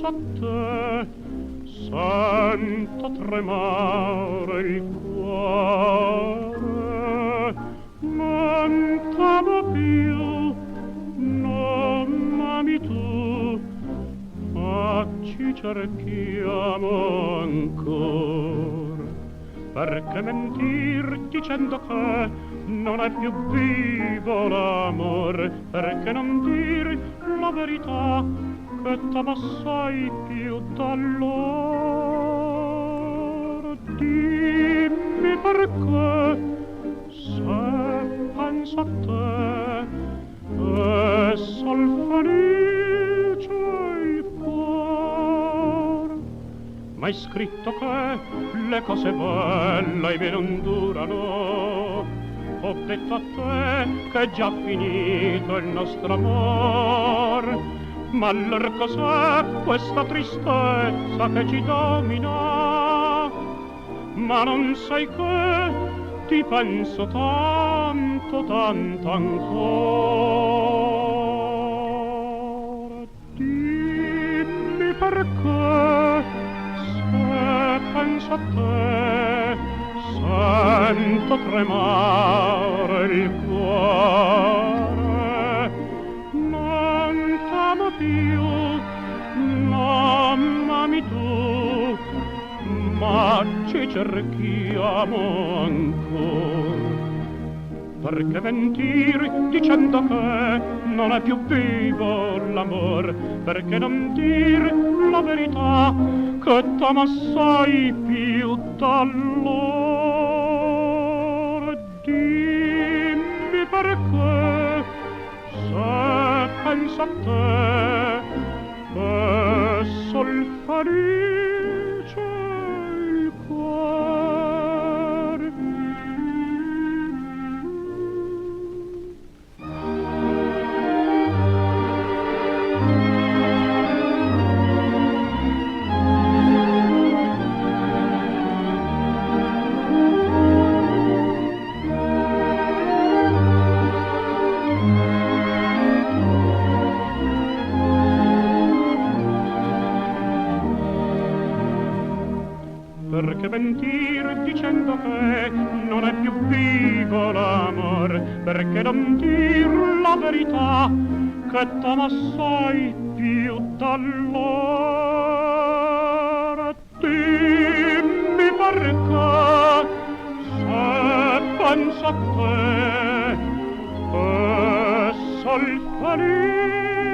penso a te, sento tremare il cuore, non t'amo più, non m'ami tu, ma ci cerchiamo ancora. Perché mentir dicendo che non è più vivo l'amore? Perché non dire la verità che t'amo assai più d'allora? Dimmi perché, se penso a te, è sol felice il cuore. M'hai scritto che le cose belle e non durano. Ho detto a te che è già finito il nostro amor. Ma allora cos'è questa tristezza che ci domina? Ma non sai che ti penso tanto, tanto ancora. Dimmi perché, se penso a te, sento tremare il cuore. Non t'amo più, non m'ami tu, ma ci cerchiamo ancora. Perché mentir dicendo che non è più vivo l'amor? Perché non dir la verità che t'amo assai più d'allora? Dimmi perché, se penso a te, è sol felice il cuore. Perché mentir dicendo che non è più vivo l'amor? Perché non dir la verità che t'amo assai più d'allora? Dimmi perché, se penso a te, è sol felice